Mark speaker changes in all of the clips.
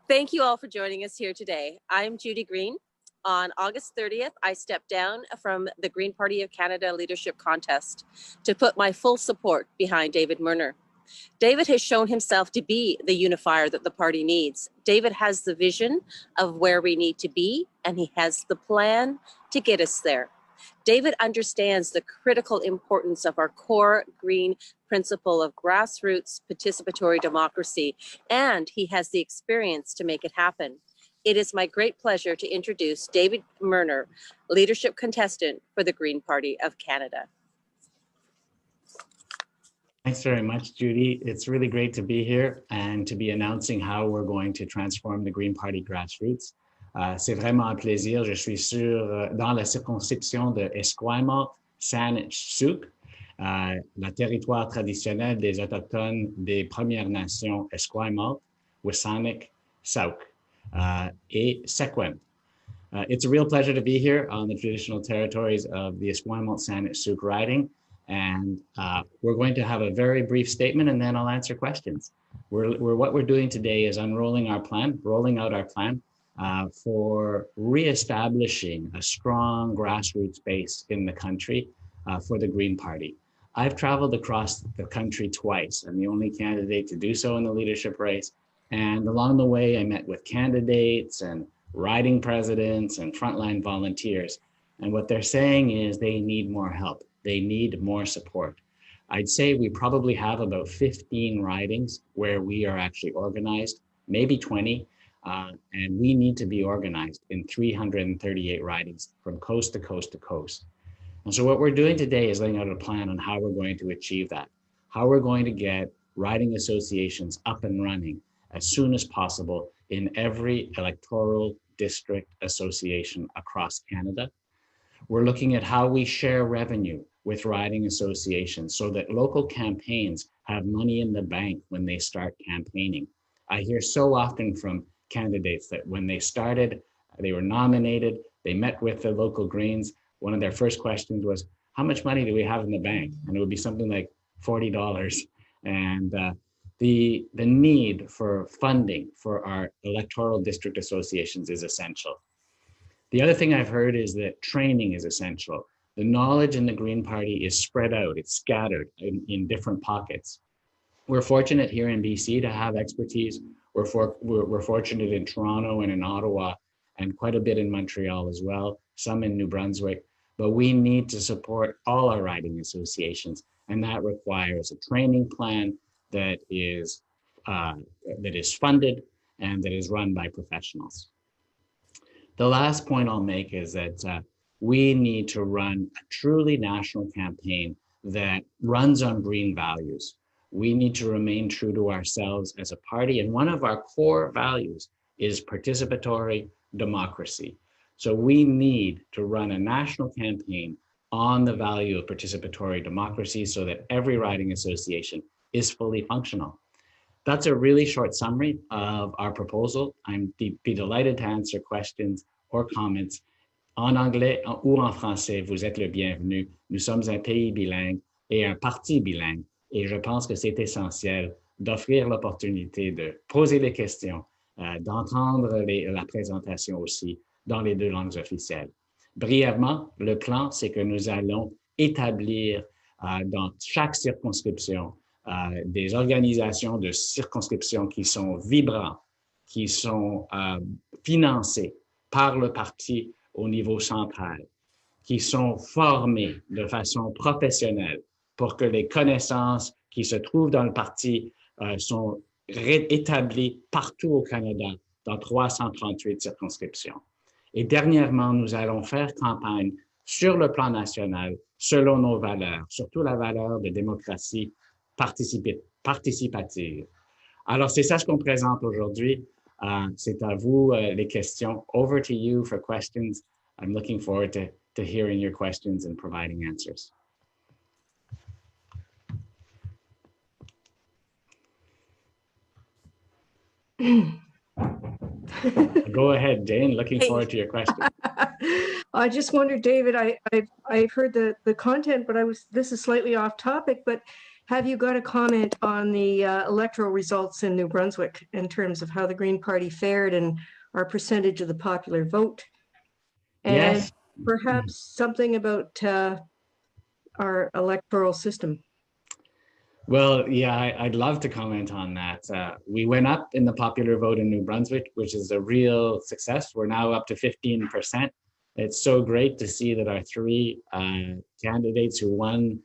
Speaker 1: Thank you all for joining us here today. I'm Judy Green. On August 30th, I stepped down from the Green Party of Canada leadership contest to put my full support behind David Merner. David has shown himself to be the unifier that the party needs. David has the vision of where we need to be, and he has the plan to get us there. David understands the critical importance of our core Green principle of grassroots participatory democracy, and he has the experience to make it happen. It is my great pleasure to introduce David Merner, leadership contestant for the Green Party of Canada.
Speaker 2: Thanks very much, Judy. It's really great to be here and to be announcing how we're going to transform the Green Party Grassroots. C'est vraiment un plaisir. Je suis dans la circonscription de Esquimalt, Saanich-Sooke, le territoire traditionnel des Autochtones des Premières Nations Esquimalt, Wissanic, Sauk, et Sequim. It's a real pleasure to be here on the traditional territories of the Esquimalt Saanich-Sooke riding. And we're going to have a very brief statement and then I'll answer questions. What we're doing today is unrolling our plan, rolling out our plan for reestablishing a strong grassroots base in the country for the Green Party. I've traveled across the country twice. I'm the only candidate to do so in the leadership race. And along the way, I met with candidates and riding presidents and frontline volunteers. And what they're saying is they need more help. They need more support. I'd say we probably have about 15 ridings where we are actually organized, maybe 20, and we need to be organized in 338 ridings from coast to coast to coast. And so what we're doing today is laying out a plan on how we're going to achieve that, how we're going to get riding associations up and running as soon as possible in every electoral district association across Canada. We're looking at how we share revenue with riding associations so that local campaigns have money in the bank when they start campaigning. I hear so often from candidates that when they started, they were nominated, they met with the local Greens. One of their first questions was, how much money do we have in the bank? And it would be something like $40. And the need for funding for our electoral district associations is essential. The other thing I've heard is that training is essential. The knowledge in the Green Party is spread out, it's scattered in different pockets. We're fortunate here in BC to have expertise. We're fortunate in Toronto and in Ottawa and quite a bit in Montreal as well, some in New Brunswick, but we need to support all our riding associations. And that requires a training plan that is funded and that is run by professionals. The last point I'll make is that we need to run a truly national campaign that runs on green values. We need to remain true to ourselves as a party. And one of our core values is participatory democracy. So we need to run a national campaign on the value of participatory democracy so that every riding association is fully functional. That's a really short summary of our proposal. I'm be delighted to answer questions or comments. En anglais ou en français, vous êtes le bienvenu. Nous sommes un pays bilingue et un parti bilingue. Et je pense que c'est essentiel d'offrir l'opportunité de poser des questions, d'entendre la présentation aussi dans les deux langues officielles. Brièvement, le plan, c'est que nous allons établir dans chaque circonscription des organisations de circonscription qui sont vibrantes, qui sont financées par le parti au niveau central, qui sont formées de façon professionnelle pour que les connaissances qui se trouvent dans le parti sont établies partout au Canada dans 338 circonscriptions. Et dernièrement, nous allons faire campagne sur le plan national selon nos valeurs, surtout la valeur de démocratie participative. Alors, c'est ça ce qu'on présente aujourd'hui. C'est à vous les questions. Over to you for questions. I'm looking forward to hearing your questions and providing answers. Go ahead, Jane. Looking forward to your question.
Speaker 3: I just wondered, David, I've heard the content, but this is slightly off topic, but have you got a comment on the electoral results in New Brunswick in terms of how the Green Party fared and our percentage of the popular vote? And
Speaker 2: Yes.
Speaker 3: perhaps something about our electoral system.
Speaker 2: Well, yeah, I'd love to comment on that. We went up in the popular vote in New Brunswick, which is a real success. We're now up to 15%. It's so great to see that our three candidates who won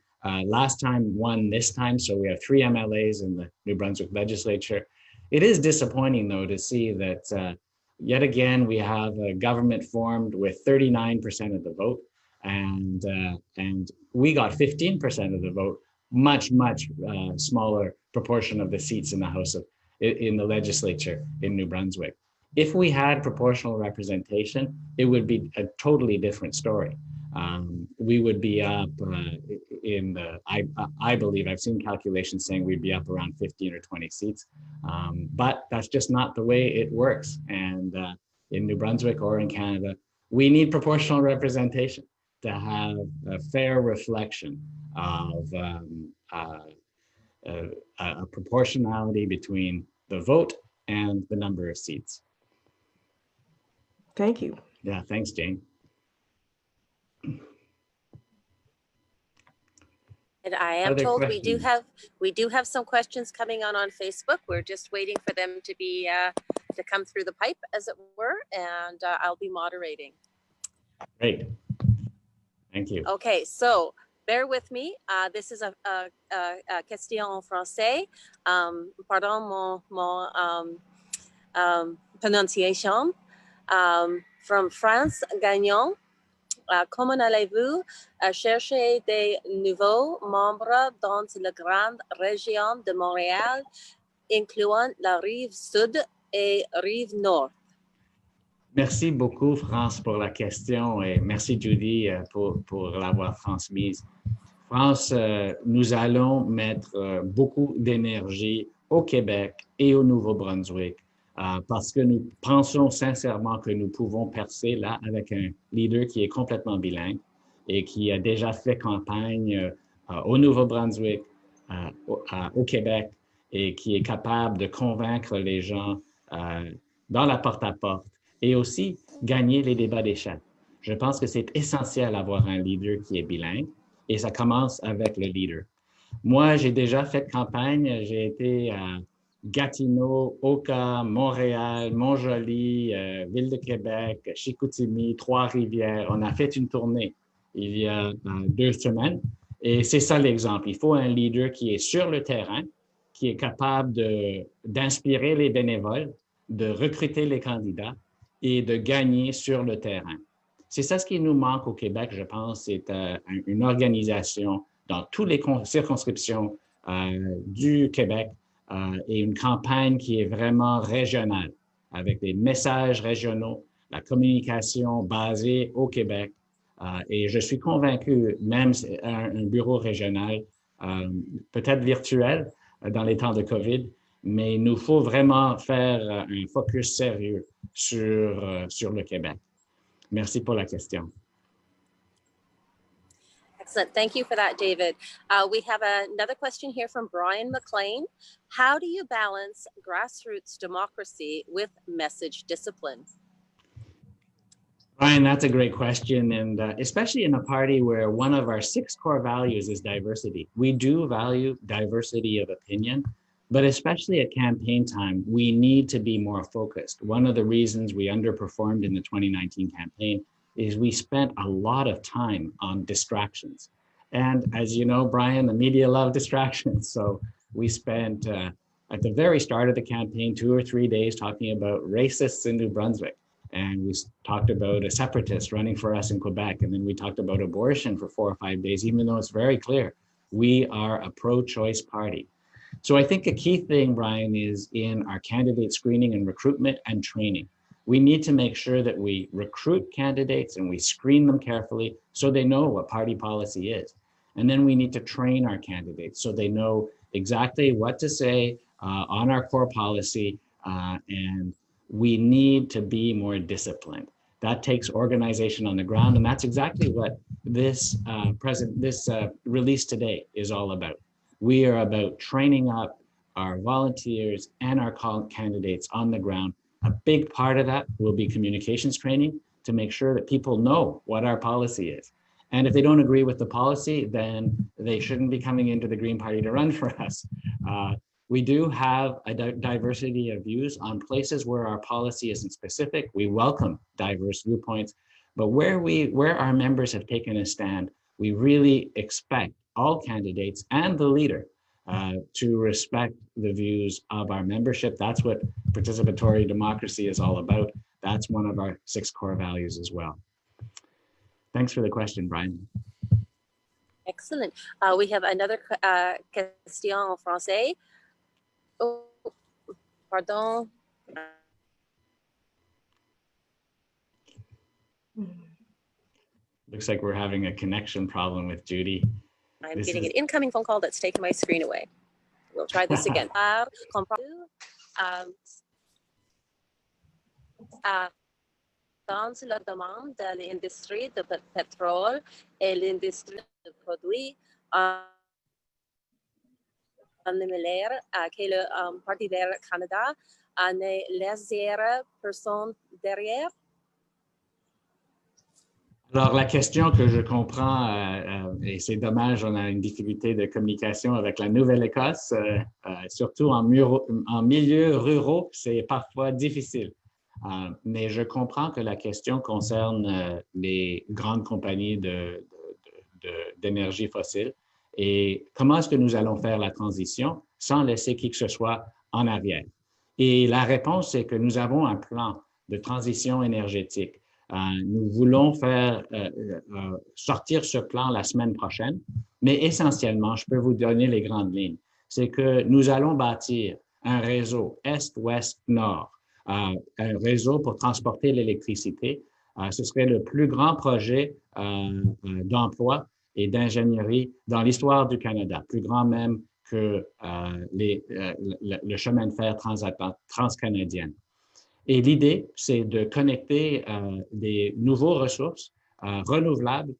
Speaker 2: last time won this time. So we have 3 MLAs in the New Brunswick legislature. It is disappointing, though, to see that yet again, we have a government formed with 39% of the vote, and we got 15% of the vote. Much smaller proportion of the seats in the House of, in the legislature in New Brunswick. If we had proportional representation, it would be a totally different story. We would be up in the, I believe, I've seen calculations saying we'd be up around 15 or 20 seats, but that's just not the way it works. And in New Brunswick or in Canada, we need proportional representation to have a fair reflection of a proportionality between the vote and the number of seats.
Speaker 3: Thank you.
Speaker 2: Yeah, thanks, Jane.
Speaker 1: And I am
Speaker 2: Other
Speaker 1: told
Speaker 2: questions?
Speaker 1: we do have some questions coming on Facebook. We're just waiting for them to be to come through the pipe, as it were, and I'll be moderating.
Speaker 2: Great. Thank you.
Speaker 1: Okay, so bear with me. This is a question en français. Pardon mon pronunciation. From France, Gagnon. Comment allez-vous chercher des nouveaux membres dans la grande région de Montréal, incluant la rive sud et rive nord?
Speaker 2: Merci beaucoup, France, pour la question et merci, Judy, pour l'avoir transmise. France, nous allons mettre beaucoup d'énergie au Québec et au Nouveau-Brunswick parce que nous pensons sincèrement que nous pouvons percer là avec un leader qui est complètement bilingue et qui a déjà fait campagne au Nouveau-Brunswick, au Québec et qui est capable de convaincre les gens dans la porte-à-porte et aussi gagner les débats des chefs. Je pense que c'est essentiel d'avoir un leader qui est bilingue et ça commence avec le leader. Moi, j'ai déjà fait campagne, j'ai été à Gatineau, Oka, Montréal, Montjoly, Ville de Québec, Chicoutimi, Trois-Rivières. On a fait une tournée il y a 2 semaines et c'est ça l'exemple. Il faut un leader qui est sur le terrain, qui est capable d'inspirer les bénévoles, de recruter les candidats et de gagner sur le terrain. C'est ça ce qui nous manque au Québec, je pense, c'est une organisation dans toutes les circonscriptions du Québec et une campagne qui est vraiment régionale, avec des messages régionaux, la communication basée au Québec. Et je suis convaincu, même un bureau régional, peut-être virtuel dans les temps de COVID, mais il nous faut vraiment faire un focus sérieux sur le Québec. Merci pour la question.
Speaker 1: Excellent. Thank you for that, David. We have another question here from Brian McLean. How do you balance grassroots democracy with message discipline?
Speaker 2: Brian, that's a great question. And especially in a party where one of our 6 core values is diversity. We do value diversity of opinion, but especially at campaign time, we need to be more focused. One of the reasons we underperformed in the 2019 campaign is we spent a lot of time on distractions. And as you know, Brian, the media love distractions. So we spent at the very start of the campaign 2 or 3 days talking about racists in New Brunswick. And we talked about a separatist running for us in Quebec. And then we talked about abortion for 4 or 5 days, even though it's very clear we are a pro-choice party. So I think a key thing, Brian, is in our candidate screening and recruitment and training. We need to make sure that we recruit candidates and we screen them carefully so they know what party policy is. And then we need to train our candidates so they know exactly what to say on our core policy, and we need to be more disciplined. That takes organization on the ground, and that's exactly what this release today is all about. We are about training up our volunteers and our candidates on the ground. A big part of that will be communications training to make sure that people know what our policy is. And if they don't agree with the policy, then they shouldn't be coming into the Green Party to run for us. We do have a diversity of views on places where our policy isn't specific. We welcome diverse viewpoints, but where our members have taken a stand, we really expect all candidates and the leader to respect the views of our membership. That's what participatory democracy is all about. That's one of our 6 core values as well. Thanks for the question, Brian.
Speaker 1: Excellent. We have another question en français. Oh, pardon.
Speaker 2: Looks like we're having a connection problem with Judy.
Speaker 1: I'm getting an incoming phone call that's taken my screen away. We'll try this again. Dans la demande de l'industrie de pétrole et l'industrie de produits alimentaires que le Parti vert Canada ne laissera personne derrière.
Speaker 2: Alors, la question que je comprends, et c'est dommage, on a une difficulté de communication avec la Nouvelle-Écosse, surtout en milieu ruraux, c'est parfois difficile. Mais je comprends que la question concerne les grandes compagnies d'énergie fossile et comment est-ce que nous allons faire la transition sans laisser qui que ce soit en arrière. Et la réponse, c'est que nous avons un plan de transition énergétique. Nous voulons faire sortir ce plan la semaine prochaine, mais essentiellement, je peux vous donner les grandes lignes. C'est que nous allons bâtir un réseau Est, Ouest, Nord, un réseau pour transporter l'électricité. Ce serait le plus grand projet d'emploi et d'ingénierie dans l'histoire du Canada, plus grand même que le chemin de fer transcanadien. Et l'idée, c'est de connecter des nouveaux ressources renouvelables,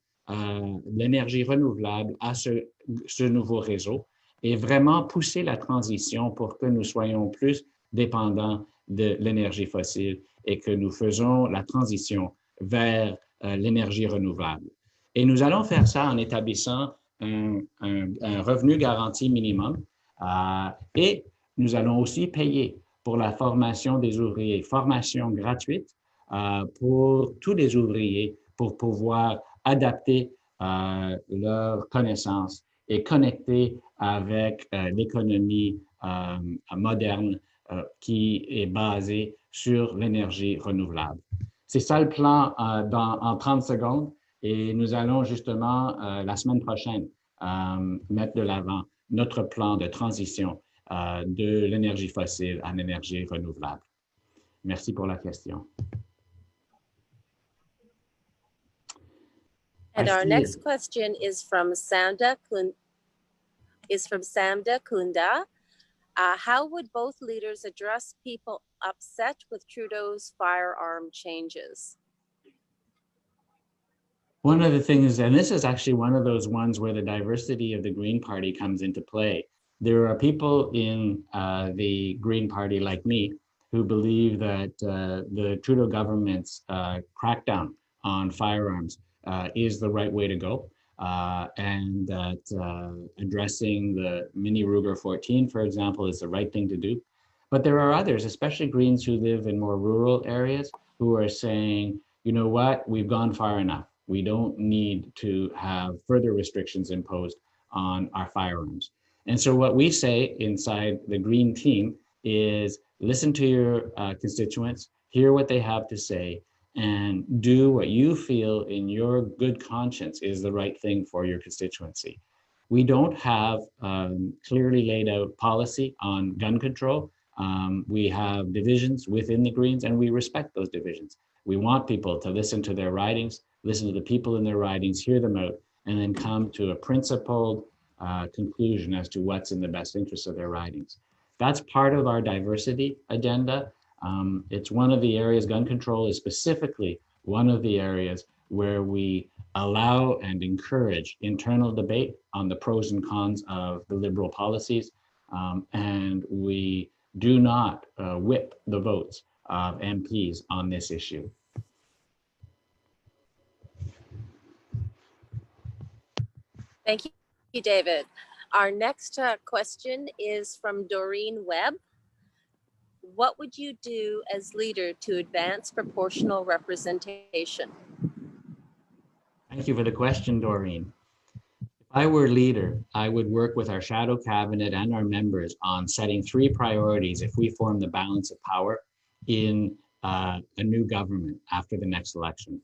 Speaker 2: l'énergie renouvelable à ce nouveau réseau et vraiment pousser la transition pour que nous soyons plus dépendants de l'énergie fossile et que nous faisons la transition vers l'énergie renouvelable. Et nous allons faire ça en établissant un revenu garanti minimum et nous allons aussi payer pour la formation des ouvriers, formation gratuite pour tous les ouvriers pour pouvoir adapter leurs connaissances et connecter avec l'économie moderne qui est basée sur l'énergie renouvelable. C'est ça le plan en 30 secondes et nous allons justement la semaine prochaine mettre de l'avant notre plan de transition de l'énergie fossile à l'énergie renouvelable. Merci pour la question.
Speaker 1: And our next question is from Samda Kunda. How would both leaders address people upset with Trudeau's firearm changes?
Speaker 2: One of the things, and this is actually one of those ones where the diversity of the Green Party comes into play. There are people in the Green Party like me who believe that the Trudeau government's crackdown on firearms is the right way to go, and that addressing the Mini Ruger 14, for example, is the right thing to do. But there are others, especially Greens who live in more rural areas, who are saying, you know what, we've gone far enough. We don't need to have further restrictions imposed on our firearms. And so what we say inside the Green team is listen to your constituents, hear what they have to say, and do what you feel in your good conscience is the right thing for your constituency. We don't have clearly laid out policy on gun control. We have divisions within the Greens, and we respect those divisions. We want people to listen to their ridings, listen to the people in their ridings, hear them out, and then come to a principled conclusion as to what's in the best interest of their ridings. That's part of our diversity agenda. It's one of the areas, gun control is specifically one of the areas where we allow and encourage internal debate on the pros and cons of the Liberal policies, and we do not whip the votes of MPs on this issue.
Speaker 1: Thank you, David. Our next question is from Doreen Webb. What would you do as leader to advance proportional representation?
Speaker 2: Thank you for the question, Doreen. If I were leader, I would work with our shadow cabinet and our members on setting 3 priorities if we form the balance of power in a new government after the next election.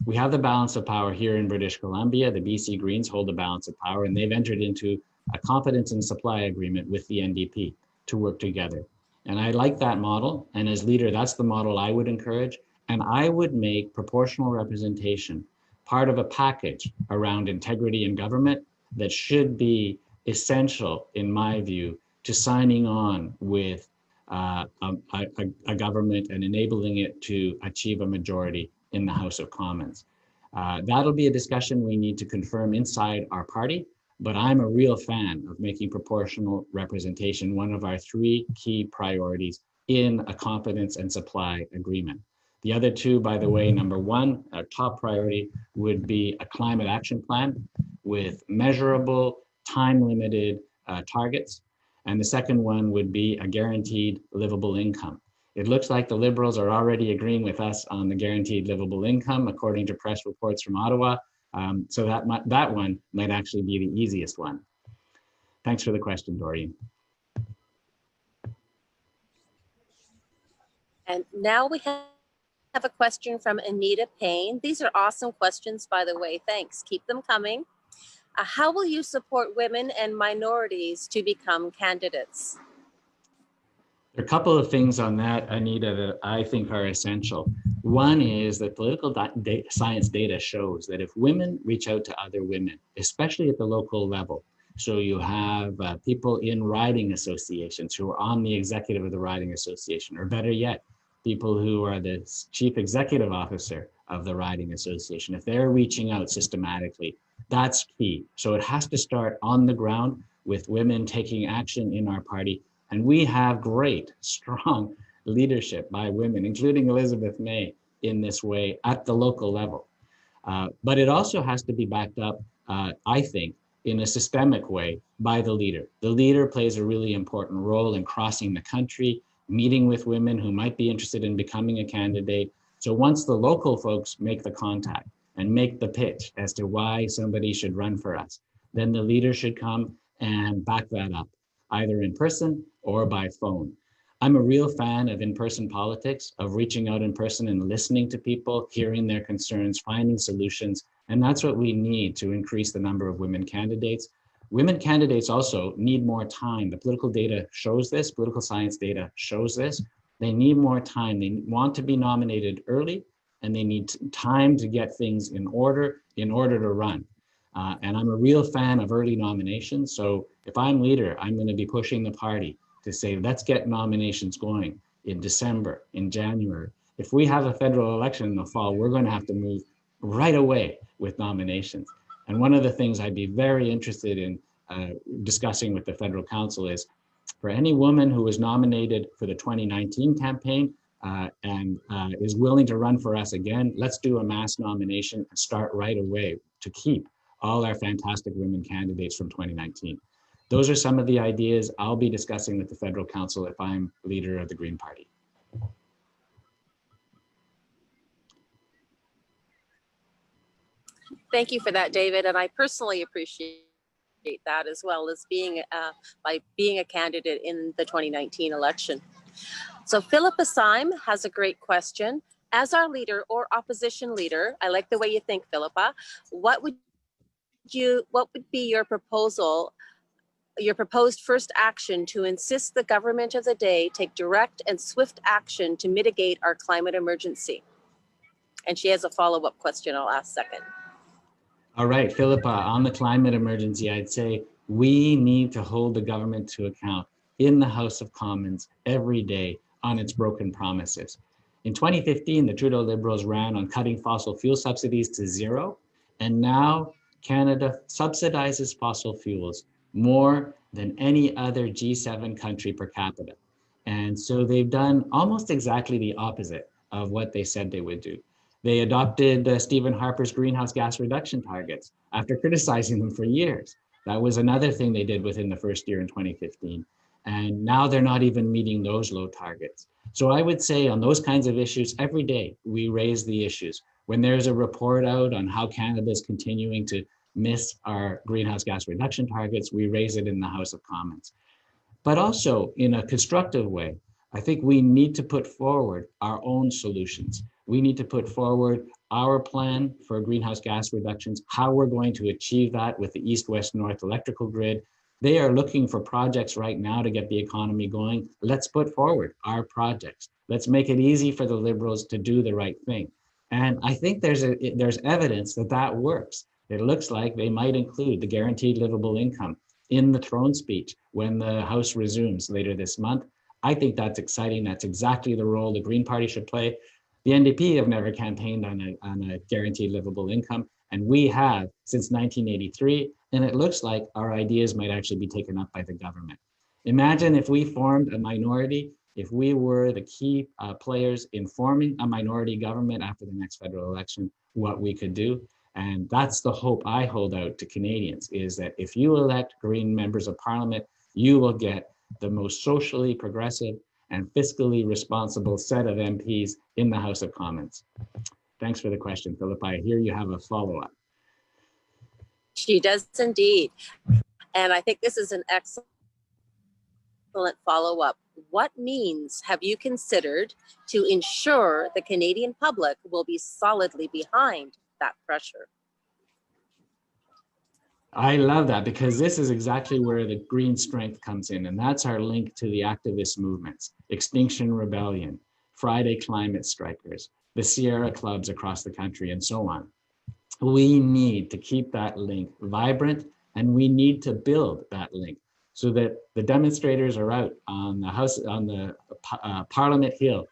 Speaker 2: We have the balance of power here in British Columbia. The BC Greens hold the balance of power, and they've entered into a confidence and supply agreement with the NDP to work together. And I like that model. And as leader, that's the model I would encourage. And I would make proportional representation part of a package around integrity in government that should be essential, in my view, to signing on with a government and enabling it to achieve a majority in the House of Commons. That'll be a discussion we need to confirm inside our party, but I'm a real fan of making proportional representation one of our 3 key priorities in a confidence and supply agreement. The other 2, by the way, number 1, our top priority would be a climate action plan with measurable, time-limited targets. And the second one would be a guaranteed livable income. It looks like the Liberals are already agreeing with us on the guaranteed livable income, according to press reports from Ottawa. So that one might actually be the easiest one. Thanks for the question, Doreen.
Speaker 1: And now we have a question from Anita Payne. These are awesome questions, by the way. Thanks. Keep them coming. How will you support women and minorities to become candidates?
Speaker 2: There are a couple of things on that, Anita, that I think are essential. One is that political science data shows that if women reach out to other women, especially at the local level, so you have people in riding associations who are on the executive of the riding association, or better yet, people who are the chief executive officer of the riding association, if they're reaching out systematically, that's key. So it has to start on the ground with women taking action in our party. And we have great, strong leadership by women, including Elizabeth May, in this way at the local level. But it also has to be backed up, I think, in a systemic way by the leader. The leader plays a really important role in crossing the country, meeting with women who might be interested in becoming a candidate. So once the local folks make the contact and make the pitch as to why somebody should run for us, then the leader should come and back that up, either in person or by phone. I'm a real fan of in-person politics, of reaching out in person and listening to people, hearing their concerns, finding solutions. And that's what we need to increase the number of women candidates. Women candidates also need more time. The political data shows this, political science data shows this. They need more time. They want to be nominated early, and they need time to get things in order to run. And I'm a real fan of early nominations. So if I'm leader, I'm going to be pushing the party to say, let's get nominations going in December, in January. If we have a federal election in the fall, we're going to have to move right away with nominations. And one of the things I'd be very interested in discussing with the federal council is, for any woman who was nominated for the 2019 campaign and is willing to run for us again, let's do a mass nomination and start right away to keep all our fantastic women candidates from 2019. Those are some of the ideas I'll be discussing with the federal council if I'm leader of the Green Party.
Speaker 1: Thank you for that, David. And I personally appreciate that, as well as being a candidate in the 2019 election. So Philippa Syme has a great question. As our leader or opposition leader, I like the way you think, Philippa, what would be your proposed first action to insist the government of the day take direct and swift action to mitigate our climate emergency? And she has a follow-up question I'll ask second.
Speaker 2: All right, Philippa, on the climate emergency, I'd say we need to hold the government to account in the House of Commons every day on its broken promises. In 2015, the Trudeau Liberals ran on cutting fossil fuel subsidies to zero, And now Canada subsidizes fossil fuels more than any other G7 country per capita. And so they've done almost exactly the opposite of what they said they would do. They adopted Stephen Harper's greenhouse gas reduction targets after criticizing them for years. That was another thing they did within the first year in 2015. And now they're not even meeting those low targets. So I would say on those kinds of issues, every day we raise the issues. When there's a report out on how Canada is continuing to miss our greenhouse gas reduction targets, we raise it in the House of Commons. But also in a constructive way, I think we need to put forward our own solutions. We need to put forward our plan for greenhouse gas reductions, how we're going to achieve that with the East-West-North electrical grid. They are looking for projects right now to get the economy going. Let's put forward our projects. Let's make it easy for the Liberals to do the right thing. And I think there's evidence that that works. It looks like they might include the guaranteed livable income in the throne speech when the House resumes later this month. I think that's exciting. That's exactly the role the Green Party should play. The NDP have never campaigned on a guaranteed livable income, and we have since 1983, and it looks like our ideas might actually be taken up by the government. Imagine if we formed a minority, if we were the key players in forming a minority government after the next federal election, what we could do. And that's the hope I hold out to Canadians, is that if you elect Green members of Parliament, you will get the most socially progressive and fiscally responsible set of MPs in the House of Commons. Thanks for the question, Philip. I hear you have a follow-up.
Speaker 1: She does indeed. And I think this is an excellent follow-up. What means have you considered to ensure the Canadian public will be solidly behind that pressure?
Speaker 2: I love that, because this is exactly where the Green strength comes in, and that's our link to the activist movements, Extinction Rebellion, Friday Climate Strikers, the Sierra Clubs across the country, and so on. We need to keep that link vibrant, and we need to build that link so that the demonstrators are out on the Parliament Hill,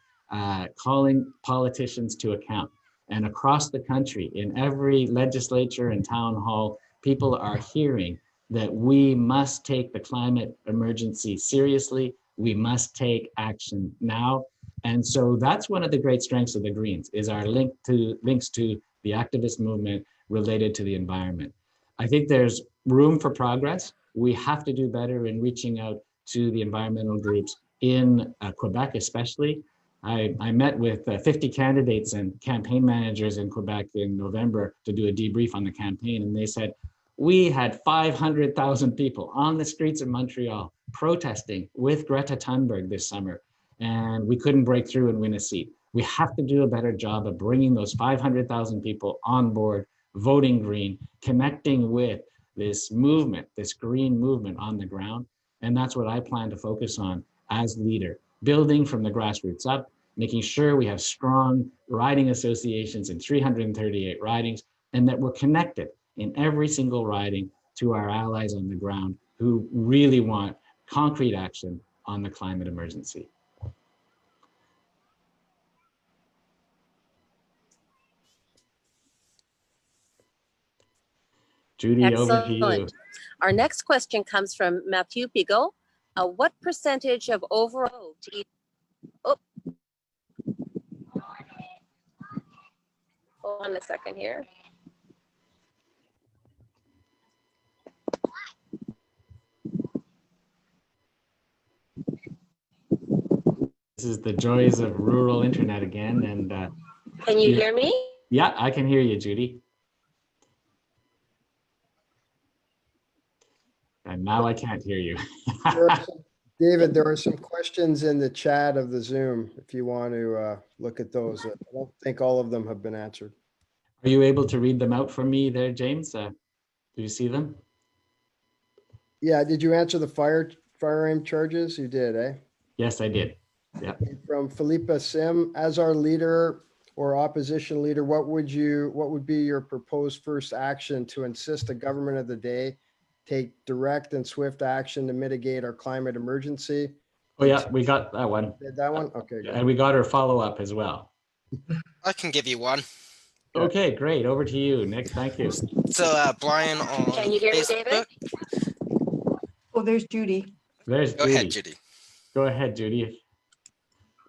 Speaker 2: calling politicians to account. And across the country, in every legislature and town hall, people are hearing that we must take the climate emergency seriously. We must take action now. And so that's one of the great strengths of the Greens, is our links to the activist movement related to the environment. I think there's room for progress. We have to do better in reaching out to the environmental groups in Quebec, especially. I met with 50 candidates and campaign managers in Quebec in November to do a debrief on the campaign, and they said, we had 500,000 people on the streets of Montreal protesting with Greta Thunberg this summer, and we couldn't break through and win a seat. We have to do a better job of bringing those 500,000 people on board, voting Green, connecting with this movement, this Green movement on the ground. And that's what I plan to focus on as leader, building from the grassroots up, making sure we have strong riding associations in 338 ridings, and that we're connected in every single riding to our allies on the ground who really want concrete action on the climate emergency. Judy,
Speaker 1: Excellent.
Speaker 2: over to you.
Speaker 1: Our next question comes from Matthew Pigot. What percentage of overall hold on a second here.
Speaker 2: This is the joys of rural internet again. And
Speaker 1: can you hear me?
Speaker 2: Yeah, I can hear you, Judy. And now I can't hear you.
Speaker 4: David, there are some questions in the chat of the Zoom, if you want to look at those. I don't think all of them have been answered.
Speaker 2: Are you able to read them out for me there, James? Do you see them?
Speaker 4: Yeah, did you answer the firearm charges? You did, eh?
Speaker 2: Yes, I did. Yeah.
Speaker 4: From Philippa Sim, as our leader or opposition leader, what would be your proposed first action to insist the government of the day take direct and swift action to mitigate our climate emergency?
Speaker 2: Oh yeah, we got that one.
Speaker 4: Did that one? Okay, good.
Speaker 2: And we got her follow-up as well.
Speaker 5: I can give you one.
Speaker 2: Okay, great. Over to you, Nick. Thank you.
Speaker 5: So Brian on
Speaker 1: Can you hear me,
Speaker 5: Facebook.
Speaker 1: David?
Speaker 3: Oh, there's Judy.
Speaker 2: There's
Speaker 5: Go
Speaker 2: Judy.
Speaker 5: ahead, Judy.
Speaker 2: Go ahead, Judy.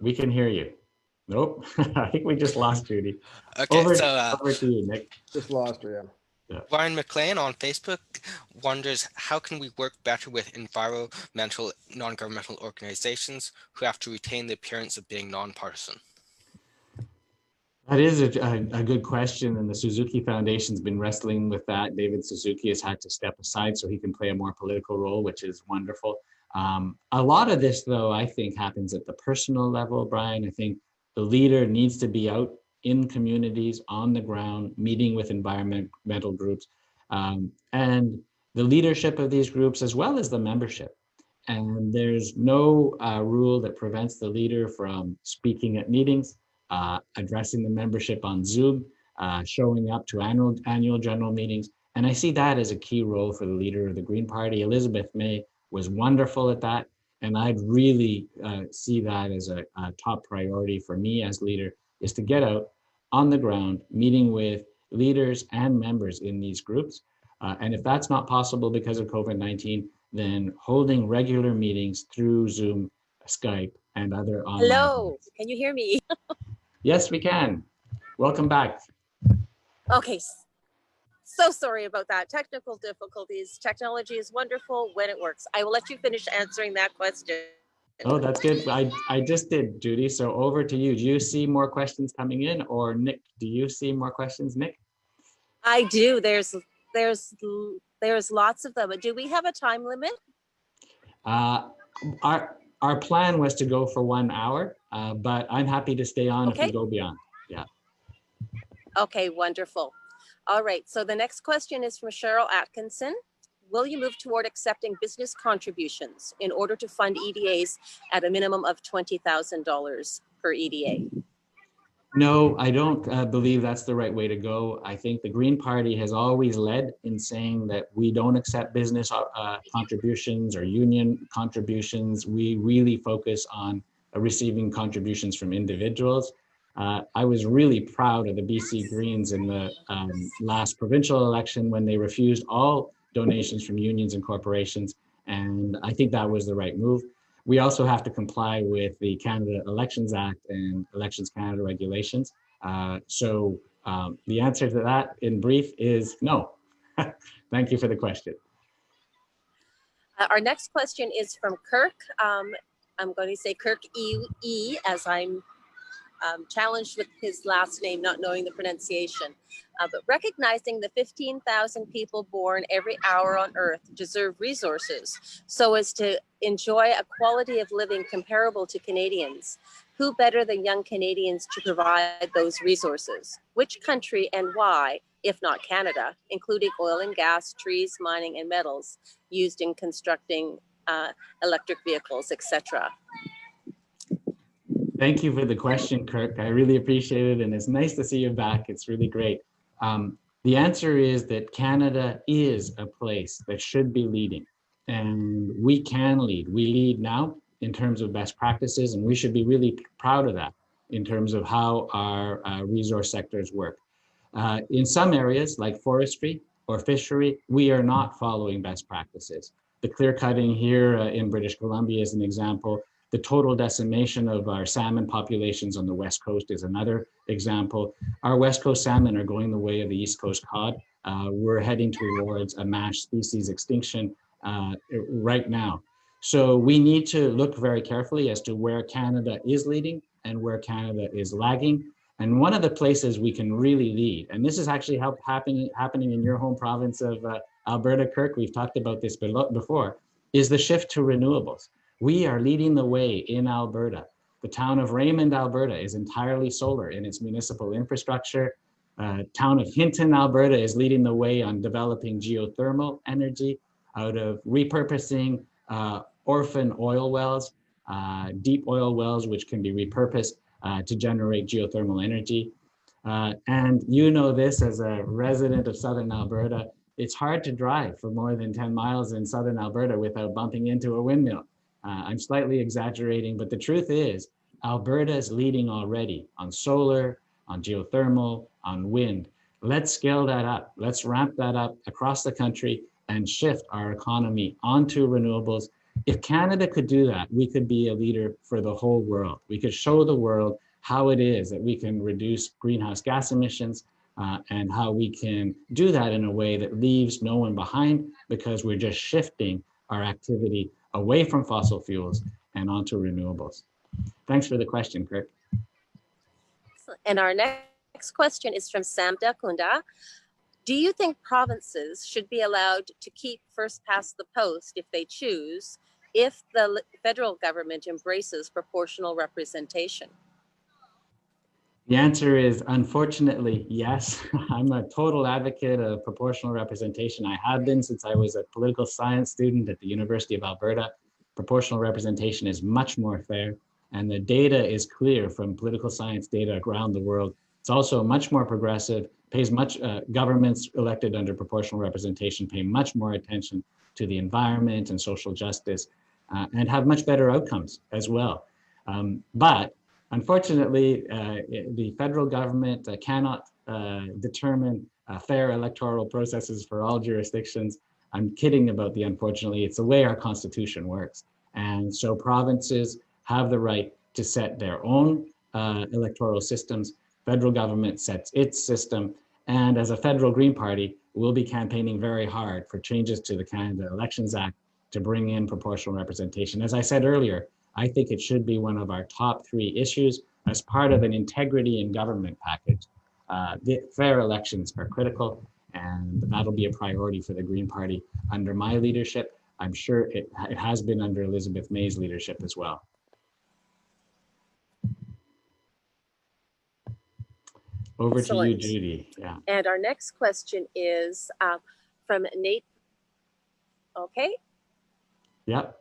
Speaker 2: We can hear you. Nope. I think we just lost Judy.
Speaker 5: Okay,
Speaker 2: Over to you, Nick.
Speaker 4: Just lost her, yeah.
Speaker 5: Ryan McLean on Facebook wonders, how can we work better with environmental non-governmental organizations who have to retain the appearance of being nonpartisan?
Speaker 2: That is a good question, and the Suzuki Foundation's been wrestling with that. David Suzuki has had to step aside so he can play a more political role, which is wonderful. A lot of this, though, I think happens at the personal level, Brian. I think the leader needs to be out in communities, on the ground, meeting with environmental groups, and the leadership of these groups, as well as the membership. And there's no rule that prevents the leader from speaking at meetings, addressing the membership on Zoom, showing up to annual general meetings. And I see that as a key role for the leader of the Green Party. Elizabeth May was wonderful at that. And I'd really see that as a top priority for me as leader, is to get out on the ground, meeting with leaders and members in these groups. And if that's not possible because of COVID-19, then holding regular meetings through Zoom, Skype, and other online.
Speaker 1: Hello, can you hear me?
Speaker 2: Yes, we can. Welcome back.
Speaker 1: Okay, so sorry about that. Technical difficulties. Technology is wonderful when it works. I will let you finish answering that question.
Speaker 2: Oh, that's good. I just did, Judy. So over to you. Do you see more questions coming in, or Nick, do you see more questions, Nick?
Speaker 1: I do. There's lots of them. But do we have a time limit?
Speaker 2: Our plan was to go for 1 hour, but I'm happy to stay on if we go beyond. Yeah.
Speaker 1: Okay, wonderful. All right. So the next question is from Cheryl Atkinson. Will you move toward accepting business contributions in order to fund EDAs at a minimum of $20,000 per EDA?
Speaker 2: No, I don't believe that's the right way to go. I think the Green Party has always led in saying that we don't accept business contributions or union contributions. We really focus on receiving contributions from individuals. I was really proud of the BC Greens in the last provincial election when they refused all donations from unions and corporations, and I think that was the right move. We also have to comply with the Canada Elections Act and Elections Canada regulations. So the answer to that in brief is no. Thank you for the question.
Speaker 1: Our next question is from Kirk. I'm going to say Kirk E as I'm challenged with his last name, not knowing the pronunciation. But recognizing the 15,000 people born every hour on Earth deserve resources so as to enjoy a quality of living comparable to Canadians. Who better than young Canadians to provide those resources? Which country and why, if not Canada, including oil and gas, trees, mining, and metals used in constructing electric vehicles, etc.?
Speaker 2: Thank you for the question, Kirk. I really appreciate it, and it's nice to see you back. It's really great. The answer is that Canada is a place that should be leading, and we can lead. We lead now in terms of best practices, and we should be really proud of that in terms of how our resource sectors work. In some areas, like forestry or fishery, we are not following best practices. The clear cutting here in British Columbia is an example. The total decimation of our salmon populations on the West Coast is another example. Our West Coast salmon are going the way of the East Coast cod. We're heading towards a mass species extinction right now. So we need to look very carefully as to where Canada is leading and where Canada is lagging. And one of the places we can really lead, and this is actually happening in your home province of Alberta, Kirk, we've talked about this before, is the shift to renewables. We are leading the way in Alberta. The town of Raymond, Alberta is entirely solar in its municipal infrastructure. Town of Hinton, Alberta is leading the way on developing geothermal energy out of repurposing orphan oil wells, deep oil wells, which can be repurposed to generate geothermal energy. And you know this as a resident of Southern Alberta, it's hard to drive for more than 10 miles in Southern Alberta without bumping into a windmill. I'm slightly exaggerating, but the truth is Alberta is leading already on solar, on geothermal, on wind. Let's scale that up. Let's ramp that up across the country and shift our economy onto renewables. If Canada could do that, we could be a leader for the whole world. We could show the world how it is that we can reduce greenhouse gas emissions and how we can do that in a way that leaves no one behind, because we're just shifting our activity away from fossil fuels and onto renewables. Thanks for the question, Kirk.
Speaker 1: And our next question is from Sam Dakunda. Do you think provinces should be allowed to keep first past the post if they choose, if the federal government embraces proportional representation?
Speaker 2: The answer is unfortunately yes. I'm a total advocate of proportional representation. I have been since I was a political science student at the University of Alberta. Proportional representation is much more fair, and the data is clear from political science data around the world. It's also much more progressive, pays much, governments elected under proportional representation pay much more attention to the environment and social justice and have much better outcomes as well. But unfortunately, the federal government cannot determine fair electoral processes for all jurisdictions. I'm kidding about the unfortunately, it's the way our constitution works. And so provinces have the right to set their own electoral systems. Federal government sets its system. And as a federal Green Party, we'll be campaigning very hard for changes to the Canada Elections Act to bring in proportional representation. As I said earlier, I think it should be one of our top 3 issues as part of an integrity in government package. The fair elections are critical, and that'll be a priority for the Green Party under my leadership. I'm sure it has been under Elizabeth May's leadership as well. Over
Speaker 1: Excellent.
Speaker 2: to you, Judy. Yeah.
Speaker 1: And our next question is from Nate. Okay.
Speaker 2: Yep.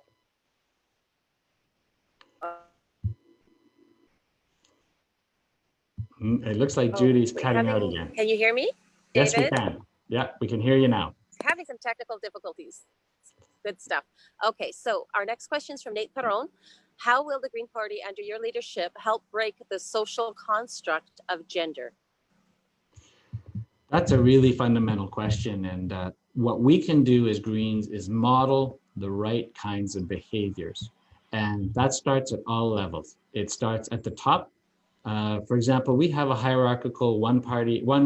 Speaker 2: It looks like Judy's cutting out again.
Speaker 1: Can you hear me,
Speaker 2: Yes,
Speaker 1: David?
Speaker 2: we can. Yeah, we can hear you now.
Speaker 1: Having some technical difficulties. Good stuff. Okay, so our next question is from Nate Perron. How will the Green Party under your leadership help break the social construct of gender?
Speaker 2: That's a really fundamental question. And what we can do as Greens is model the right kinds of behaviors. And that starts at all levels. It starts at the top. For example, we have a hierarchical one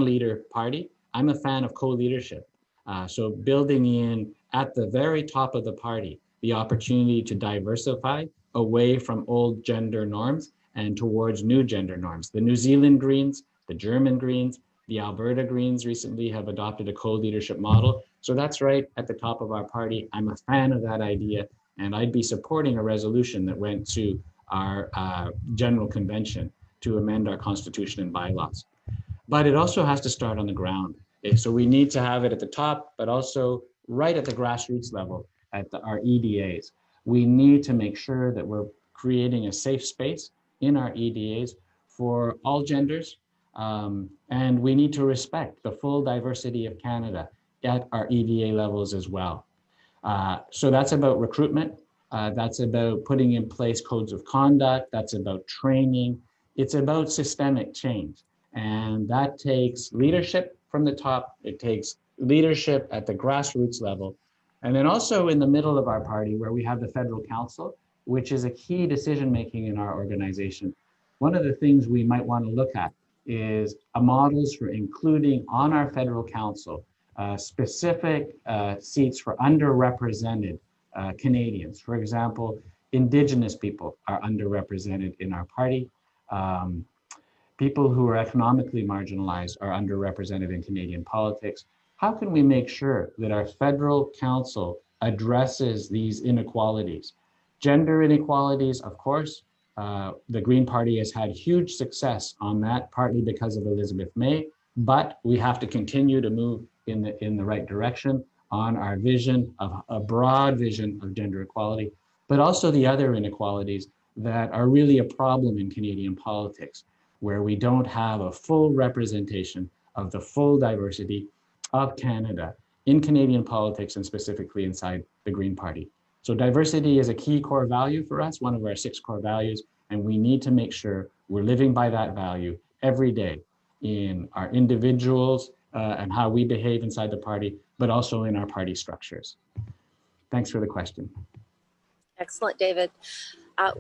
Speaker 2: leader party. I'm a fan of co-leadership. So building in at the very top of the party, the opportunity to diversify away from old gender norms and towards new gender norms. The New Zealand Greens, the German Greens, the Alberta Greens recently have adopted a co-leadership model. So that's right at the top of our party. I'm a fan of that idea, and I'd be supporting a resolution that went to our General Convention to amend our constitution and bylaws. But it also has to start on the ground. So we need to have it at the top, but also right at the grassroots level, at our EDAs. We need to make sure that we're creating a safe space in our EDAs for all genders, and we need to respect the full diversity of Canada at our EDA levels as well. So that's about recruitment. That's about putting in place codes of conduct. That's about training. It's about systemic change. And that takes leadership from the top. It takes leadership at the grassroots level. And then also in the middle of our party, where we have the Federal Council, which is a key decision-making in our organization. One of the things we might want to look at is models for including on our Federal Council specific seats for underrepresented Canadians. For example, Indigenous people are underrepresented in our party. People who are economically marginalized are underrepresented in Canadian politics. How can we make sure that our Federal Council addresses these inequalities? Gender inequalities, of course, the Green Party has had huge success on that, partly because of Elizabeth May, but we have to continue to move in the right direction on our vision of a broad vision of gender equality, but also the other inequalities that are really a problem in Canadian politics, where we don't have a full representation of the full diversity of Canada in Canadian politics and specifically inside the Green Party. So diversity is a key core value for us, one of our 6 core values, and we need to make sure we're living by that value every day in our individuals and how we behave inside the party, but also in our party structures. Thanks for the question.
Speaker 1: Excellent, David.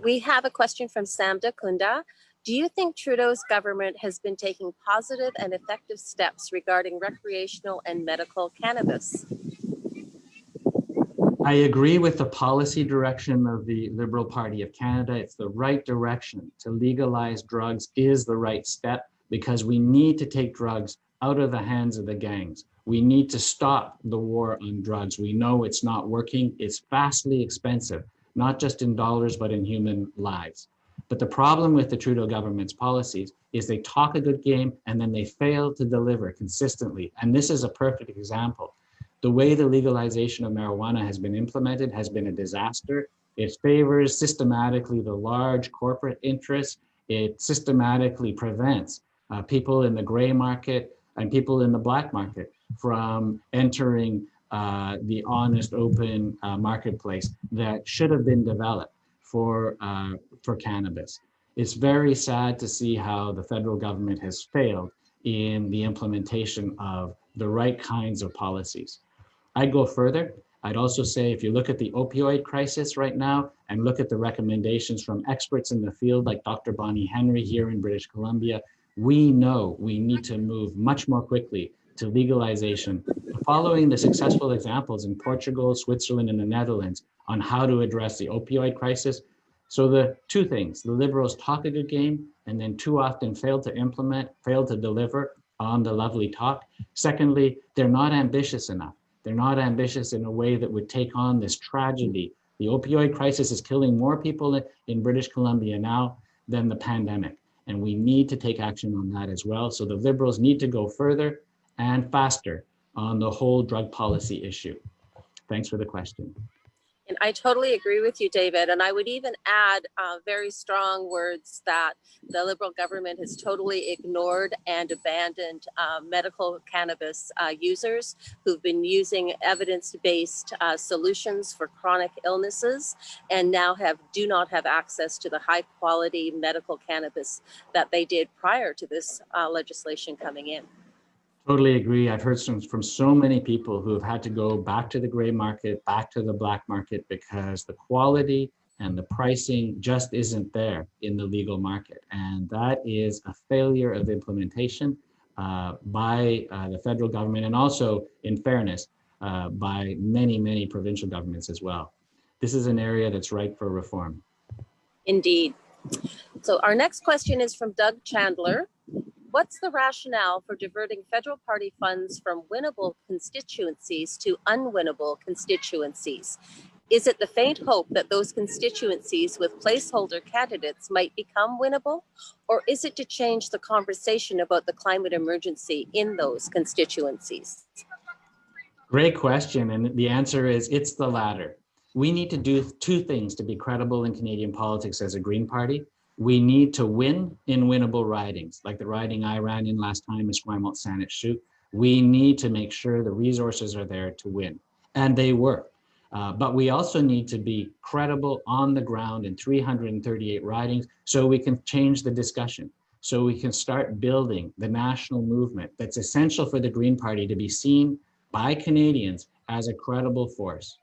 Speaker 1: We have a question from Samda Kunda. Do you think Trudeau's government has been taking positive and effective steps regarding recreational and medical cannabis?
Speaker 2: I agree with the policy direction of the Liberal Party of Canada. It's the right direction. To legalize drugs is the right step because we need to take drugs out of the hands of the gangs. We need to stop the war on drugs. We know it's not working. It's vastly expensive, not just in dollars, but in human lives. But the problem with the Trudeau government's policies is they talk a good game and then they fail to deliver consistently. And this is a perfect example. The way the legalization of marijuana has been implemented has been a disaster. It favors systematically the large corporate interests. It systematically prevents people in the gray market and people in the black market from entering the honest, open marketplace that should have been developed for cannabis. It's very sad to see how the federal government has failed in the implementation of the right kinds of policies. I'd go further. I'd also say if you look at the opioid crisis right now and look at the recommendations from experts in the field like Dr. Bonnie Henry here in British Columbia, we know we need to move much more quickly to legalization, following the successful examples in Portugal, Switzerland, and the Netherlands on how to address the opioid crisis. So the two things, the Liberals talk a good game and then too often fail to implement, fail to deliver on the lovely talk. Secondly, they're not ambitious enough. They're not ambitious in a way that would take on this tragedy. The opioid crisis is killing more people in British Columbia now than the pandemic. And we need to take action on that as well. So the Liberals need to go further and faster on the whole drug policy issue. Thanks for the question.
Speaker 1: And I totally agree with you, David. And I would even add very strong words that the Liberal government has totally ignored and abandoned medical cannabis users who've been using evidence-based solutions for chronic illnesses and now do not have access to the high quality medical cannabis that they did prior to this legislation coming in.
Speaker 2: Totally agree. I've heard from so many people who have had to go back to the gray market, back to the black market, because the quality and the pricing just isn't there in the legal market. And that is a failure of implementation by the federal government and also, in fairness, by many, many provincial governments as well. This is an area that's ripe for reform.
Speaker 1: Indeed. So our next question is from Doug Chandler. What's the rationale for diverting federal party funds from winnable constituencies to unwinnable constituencies? Is it the faint hope that those constituencies with placeholder candidates might become winnable? Or is it to change the conversation about the climate emergency in those constituencies?
Speaker 2: Great question. And the answer is it's the latter. We need to do two things to be credible in Canadian politics as a Green Party. We need to win in winnable ridings, like the riding I ran in last time, Esquimalt Saanich Chute. We need to make sure the resources are there to win, and they were. But we also need to be credible on the ground in 338 ridings so we can change the discussion, so we can start building the national movement that's essential for the Green Party to be seen by Canadians as a credible force.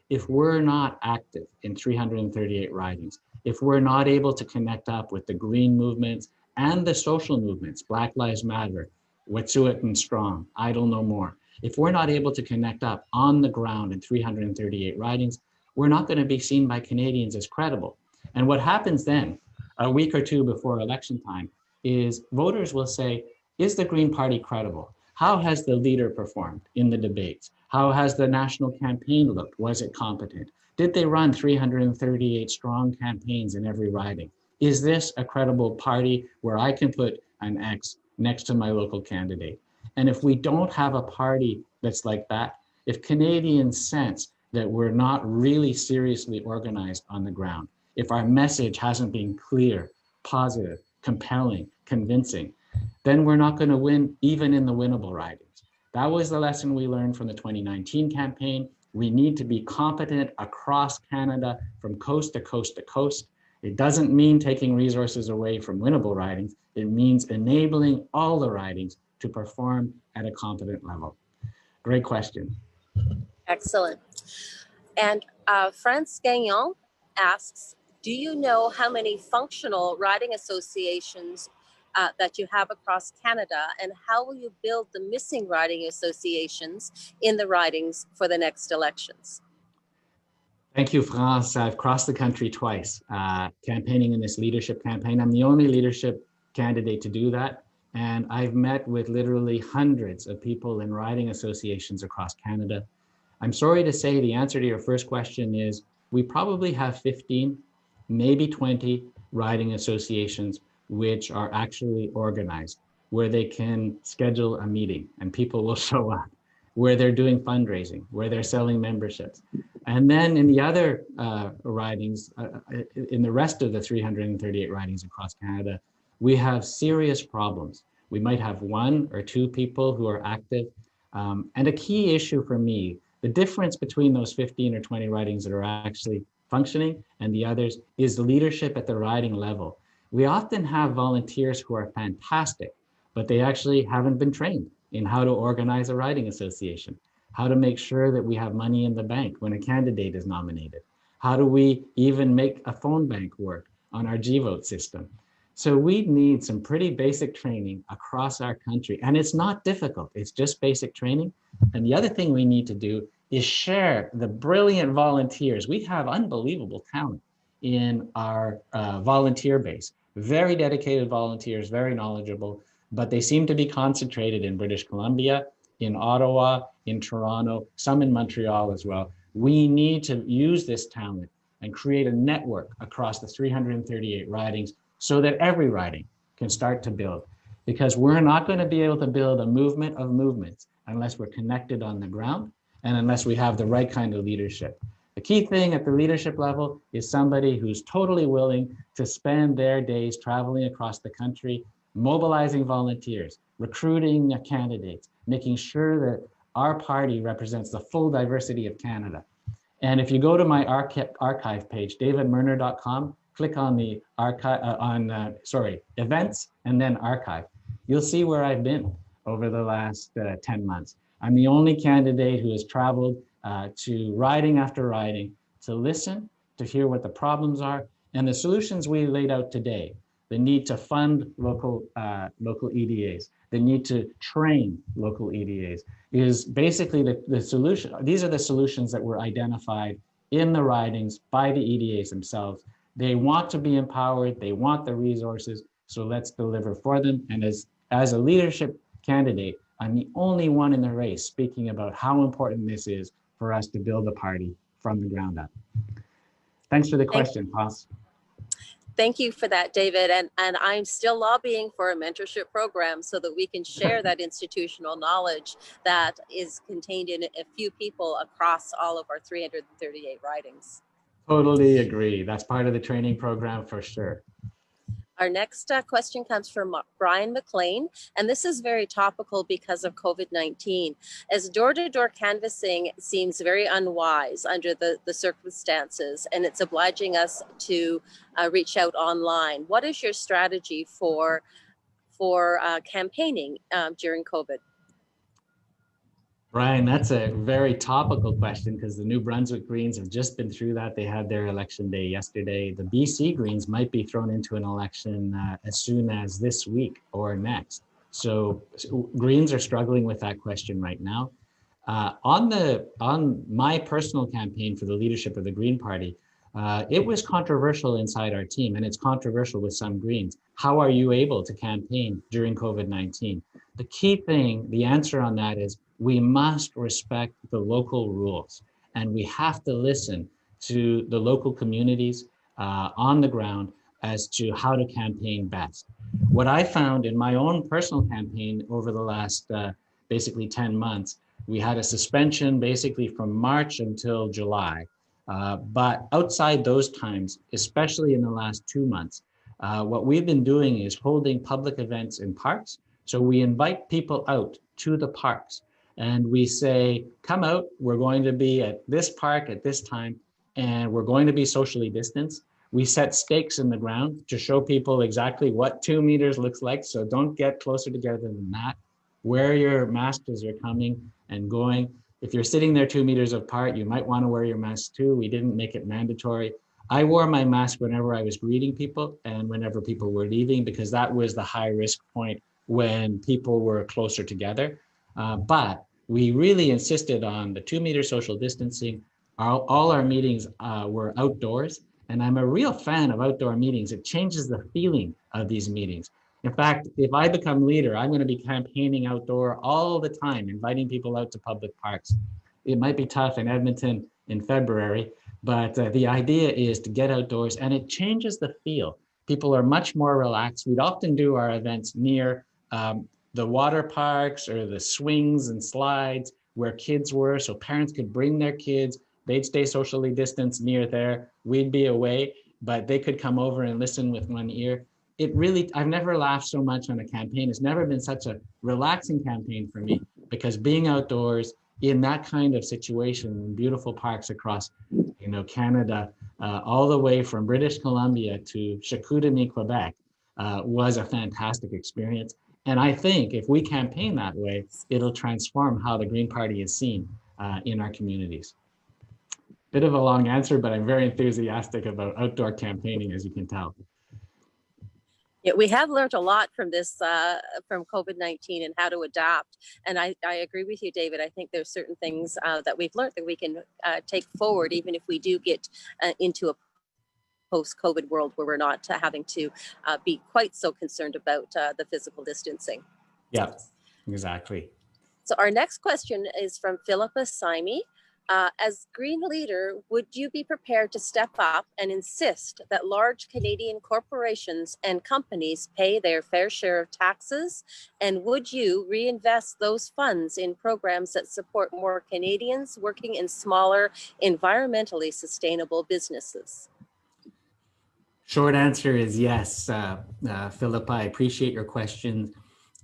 Speaker 2: If we're not active in 338 ridings, if we're not able to connect up with the green movements and the social movements, Black Lives Matter, Wet'suwet'en Strong, Idle No More, if we're not able to connect up on the ground in 338 ridings, we're not going to be seen by Canadians as credible. And what happens then, a week or two before election time, is voters will say, is the Green Party credible? How has the leader performed in the debates? How has the national campaign looked? Was it competent? Did they run 338 strong campaigns in every riding? Is this a credible party where I can put an X next to my local candidate? And if we don't have a party that's like that, if Canadians sense that we're not really seriously organized on the ground, if our message hasn't been clear, positive, compelling, convincing, then we're not going to win even in the winnable ridings. That was the lesson we learned from the 2019 campaign. We need to be competent across Canada from coast to coast to coast. It doesn't mean taking resources away from winnable ridings. It means enabling all the ridings to perform at a competent level. Great question.
Speaker 1: Excellent. And France Gagnon asks, do you know how many functional riding associations that you have across Canada, and how will you build the missing riding associations in the ridings for the next elections?
Speaker 2: Thank you, France. I've crossed the country twice, campaigning in this leadership campaign. I'm the only leadership candidate to do that. And I've met with literally hundreds of people in riding associations across Canada. I'm sorry to say the answer to your first question is we probably have 15, maybe 20 riding associations which are actually organized, where they can schedule a meeting and people will show up, where they're doing fundraising, where they're selling memberships. And then in the other ridings, in the rest of the 338 ridings across Canada, we have serious problems. We might have 1 or 2 people who are active. And a key issue for me, the difference between those 15 or 20 ridings that are actually functioning and the others is the leadership at the riding level. We often have volunteers who are fantastic, but they actually haven't been trained in how to organize a riding association, how to make sure that we have money in the bank when a candidate is nominated. How do we even make a phone bank work on our G-Vote system? So we need some pretty basic training across our country. And it's not difficult, it's just basic training. And the other thing we need to do is share the brilliant volunteers. We have unbelievable talent in our volunteer base. Very dedicated volunteers, very knowledgeable, but they seem to be concentrated in British Columbia, in Ottawa, in Toronto, some in Montreal as well. We need to use this talent and create a network across the 338 ridings so that every riding can start to build. Because we're not going to be able to build a movement of movements unless we're connected on the ground and unless we have the right kind of leadership. The key thing at the leadership level is somebody who's totally willing to spend their days traveling across the country, mobilizing volunteers, recruiting candidates, making sure that our party represents the full diversity of Canada. And if you go to my archive page, davidmerner.com, click on the events and then archive. You'll see where I've been over the last 10 months. I'm the only candidate who has traveled to riding after riding to listen, to hear what the problems are, and the solutions we laid out today. The need to fund local EDAs, the need to train local EDAs is basically the solution. These are the solutions that were identified in the ridings by the EDAs themselves. They want to be empowered, they want the resources, so let's deliver for them. And as a leadership candidate, I'm the only one in the race speaking about how important this is for us to build a party from the ground up. Thanks for the question, Paz.
Speaker 1: Thank you for that, David. And I'm still lobbying for a mentorship program so that we can share that institutional knowledge that is contained in a few people across all of our 338 ridings.
Speaker 2: Totally agree. That's part of the training program for sure.
Speaker 1: Our next question comes from Brian McLean, and this is very topical because of COVID-19. As door-to-door canvassing seems very unwise under the circumstances, and it's obliging us to reach out online. What is your strategy for campaigning during COVID?
Speaker 2: Brian, that's a very topical question because the New Brunswick Greens have just been through that. They had their election day yesterday. The BC Greens might be thrown into an election as soon as this week or next. So Greens are struggling with that question right now. On my personal campaign for the leadership of the Green Party, it was controversial inside our team, and it's controversial with some Greens. How are you able to campaign during COVID-19? The key thing, the answer on that is we must respect the local rules, and we have to listen to the local communities on the ground as to how to campaign best. What I found in my own personal campaign over the last basically 10 months, we had a suspension basically from March until July. But outside those times, especially in the last 2 months, what we've been doing is holding public events in parks. So we invite people out to the parks and we say, come out, we're going to be at this park at this time, and we're going to be socially distanced. We set stakes in the ground to show people exactly what 2 meters looks like. So don't get closer together than that. Wear your mask as you're coming and going. If you're sitting there 2 meters apart, you might want to wear your mask too. We didn't make it mandatory. I wore my mask whenever I was greeting people and whenever people were leaving, because that was the high risk point when people were closer together. But we really insisted on the 2 meter social distancing. All our meetings were outdoors, and I'm a real fan of outdoor meetings. It changes the feeling of these meetings. In fact, if I become leader, I'm going to be campaigning outdoor all the time, inviting people out to public parks. It might be tough in Edmonton in February, but the idea is to get outdoors, and it changes the feel. People are much more relaxed. We'd often do our events near the water parks or the swings and slides where kids were, so parents could bring their kids. They'd stay socially distanced near there. We'd be away, but they could come over and listen with one ear. It really, I've never laughed so much on a campaign. It's never been such a relaxing campaign for me, because being outdoors in that kind of situation in beautiful parks across, Canada, all the way from British Columbia to Chicoutimi, Quebec, was a fantastic experience. And I think if we campaign that way, it'll transform how the Green Party is seen in our communities. Bit of a long answer, but I'm very enthusiastic about outdoor campaigning, as you can tell.
Speaker 1: Yeah, we have learned a lot from this, from COVID-19 and how to adapt. And I agree with you, David. I think there's certain things that we've learned that we can take forward, even if we do get into a post-COVID world where we're not having to be quite so concerned about the physical distancing.
Speaker 2: Yeah, exactly.
Speaker 1: So our next question is from Philippa Simey. As Green leader, would you be prepared to step up and insist that large Canadian corporations and companies pay their fair share of taxes? And would you reinvest those funds in programs that support more Canadians working in smaller, environmentally sustainable businesses?
Speaker 2: Short answer is yes, Philippa, I appreciate your question.